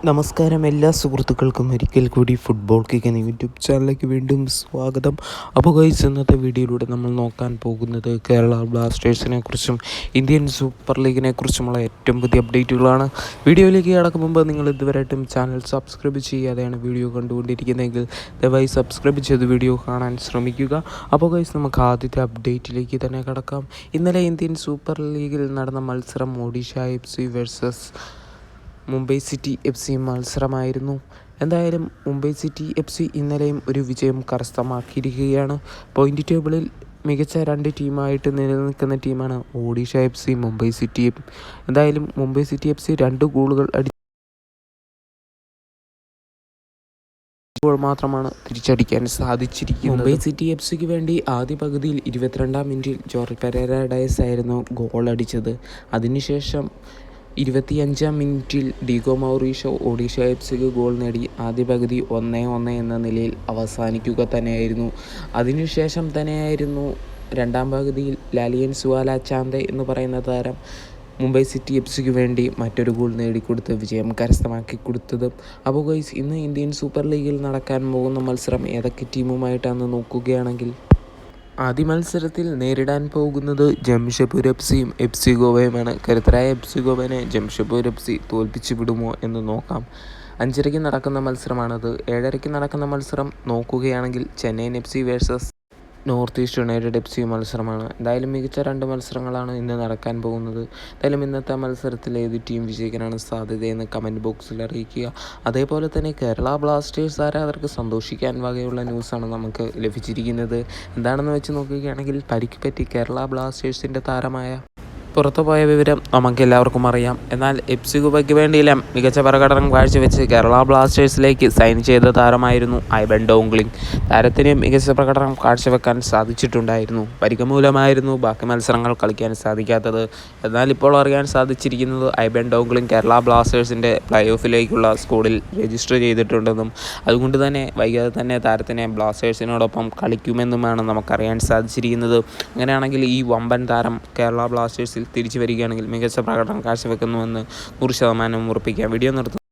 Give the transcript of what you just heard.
നമസ്കാരം എല്ലാ സുഹൃത്തുക്കൾക്കും ഒരിക്കൽ കൂടി ഫുട്ബോൾ കിക്ക് എന്ന യൂട്യൂബ് ചാനലിലേക്ക് വീണ്ടും സ്വാഗതം. അപ്പോൾ ഗൈസ്, ഇന്നത്തെ വീഡിയോയിലൂടെ നമ്മൾ നോക്കാൻ പോകുന്നത് കേരള ബ്ലാസ്റ്റേഴ്സിനെ കുറിച്ചും ഇന്ത്യൻ സൂപ്പർ ലീഗിനെ കുറിച്ചുമുള്ള ഏറ്റവും പുതിയ അപ്ഡേറ്റുകളാണ്. വീഡിയോയിലേക്ക് കടക്കും മുമ്പ് നിങ്ങൾ ഇതുവരെയായിട്ടും ചാനൽ സബ്സ്ക്രൈബ് ചെയ്യാതെയാണ് വീഡിയോ കണ്ടുകൊണ്ടിരിക്കുന്നതെങ്കിൽ ദയവായി സബ്സ്ക്രൈബ് ചെയ്ത് വീഡിയോ കാണാൻ ശ്രമിക്കുക. അപ്പോൾ ഗൈസ്, നമുക്ക് ആദ്യത്തെ അപ്ഡേറ്റിലേക്ക് തന്നെ കടക്കാം. ഇന്നലെ ഇന്ത്യൻ സൂപ്പർ ലീഗിൽ നടന്ന മത്സരം Odisha FC versus Mumbai city FC മത്സരമായിരുന്നു. എന്തായാലും മുംബൈ സിറ്റി FC ഇന്നലെയും ഒരു വിജയം കരസ്ഥമാക്കിയിരിക്കുകയാണ്. പോയിൻ്റ് ടേബിളിൽ മികച്ച രണ്ട് ടീമായിട്ട് നിലനിൽക്കുന്ന ടീമാണ് ഒഡീഷ FC മുംബൈ സിറ്റി. എന്തായാലും മുംബൈ സിറ്റി FC 2 ഗോളുകൾ മാത്രമാണ് തിരിച്ചടിക്കാൻ സാധിച്ചിരിക്കുന്നത്. മുംബൈ സിറ്റി FCക്ക് വേണ്ടി ആദ്യ പകുതിയിൽ 22-ാം മിനിറ്റിൽ ജോർജ് പെരേര ഡയസ് ആയിരുന്നു ഗോൾ അടിച്ചത്. അതിനുശേഷം 25-ാം മിനിറ്റിൽ ഡീഗോ മൗറീഷ്യോ ഒഡീഷ FCക്ക് ഗോൾ നേടി ആദ്യ പകുതി 1-1 എന്ന നിലയിൽ അവസാനിക്കുക തന്നെയായിരുന്നു. അതിനുശേഷം തന്നെയായിരുന്നു രണ്ടാം പകുതിയിൽ ലാലിയൻ സുവാല ചാന്തെ എന്ന് പറയുന്ന താരം മുംബൈ സിറ്റി FCക്ക് വേണ്ടി മറ്റൊരു ഗോൾ നേടിക്കൊടുത്ത് വിജയം കരസ്ഥമാക്കി കൊടുത്തത്. അപ്പോൾ ഗൈസ്, ഇന്ന് ഇന്ത്യൻ സൂപ്പർ ലീഗിൽ നടക്കാൻ പോകുന്ന മത്സരം ഏതൊക്കെ ടീമുമായിട്ടാണെന്ന് നോക്കുകയാണെങ്കിൽ, ആദ്യ മത്സരത്തിൽ നേരിടാൻ പോകുന്നത് ജംഷഡ്പൂർ FCയും FC ഗോവയുമാണ്. കരുത്തരായ FC ഗോവനെ ജംഷഡ്പൂർ FC തോൽപ്പിച്ചു വിടുമോ എന്ന് നോക്കാം. 5:30 നടക്കുന്ന മത്സരമാണത്. 7:30 നടക്കുന്ന മത്സരം നോക്കുകയാണെങ്കിൽ Chennaiyin FC versus north east United FC മത്സരമാണ്. എന്തായാലും മികച്ച 2 മത്സരങ്ങളാണ് ഇന്ന് നടക്കാൻ പോകുന്നത്. എന്തായാലും ഇന്നത്തെ മത്സരത്തിൽ ഏത് ടീം വിജയിക്കാനാണ് സാധ്യതയെന്ന് കമൻറ്റ് ബോക്സിൽ അറിയിക്കുക. അതേപോലെ തന്നെ കേരള ബ്ലാസ്റ്റേഴ്സ് ആരാധകർക്ക് സന്തോഷിക്കാൻ വകയുള്ള ന്യൂസാണ് നമുക്ക് ലഭിച്ചിരിക്കുന്നത്. എന്താണെന്ന് വെച്ച് നോക്കുകയാണെങ്കിൽ, പരിക്ക് പറ്റി കേരള ബ്ലാസ്റ്റേഴ്സിൻ്റെ താരമായ പുറത്തുപോയ വിവരം നമുക്കെല്ലാവർക്കും അറിയാം. എന്നാൽ FC ഗോവയ്ക്ക് വേണ്ടിയെല്ലാം മികച്ച പ്രകടനം കാഴ്ചവെച്ച് കേരള ബ്ലാസ്റ്റേഴ്സിലേക്ക് സൈൻ ചെയ്ത താരമായിരുന്നു ഐബൻ ഡോംഗ്ലിംഗ്. താരത്തിന് മികച്ച പ്രകടനം കാഴ്ചവെക്കാൻ സാധിച്ചിട്ടുണ്ടായിരുന്നു. പരിക്ക് മൂലമായിരുന്നു ബാക്കി മത്സരങ്ങൾ കളിക്കാൻ സാധിക്കാത്തത്. എന്നാൽ ഇപ്പോൾ അറിയാൻ സാധിച്ചിരിക്കുന്നത് ഐബൻ ഡോംഗ്ലിംഗ് കേരള ബ്ലാസ്റ്റേഴ്സിൻ്റെ പ്ലേ ഓഫിലേക്കുള്ള സ്ക്വാഡിൽ രജിസ്റ്റർ ചെയ്തിട്ടുണ്ടെന്നും അതുകൊണ്ട് തന്നെ വൈകാതെ തന്നെ താരത്തിനെ ബ്ലാസ്റ്റേഴ്സിനോടൊപ്പം കളിക്കുമെന്നുമാണ് നമുക്കറിയാൻ സാധിച്ചിരിക്കുന്നത്. അങ്ങനെയാണെങ്കിൽ ഈ വമ്പൻ താരം കേരള ബ്ലാസ്റ്റേഴ്സിൽ തിരിച്ചു വരികയാണെങ്കിൽ മികച്ച പ്രകടനം കാഴ്ചവെക്കുന്നുവെന്ന് 100% ഉറപ്പിക്കാം. വീഡിയോ നിർത്തുന്നു.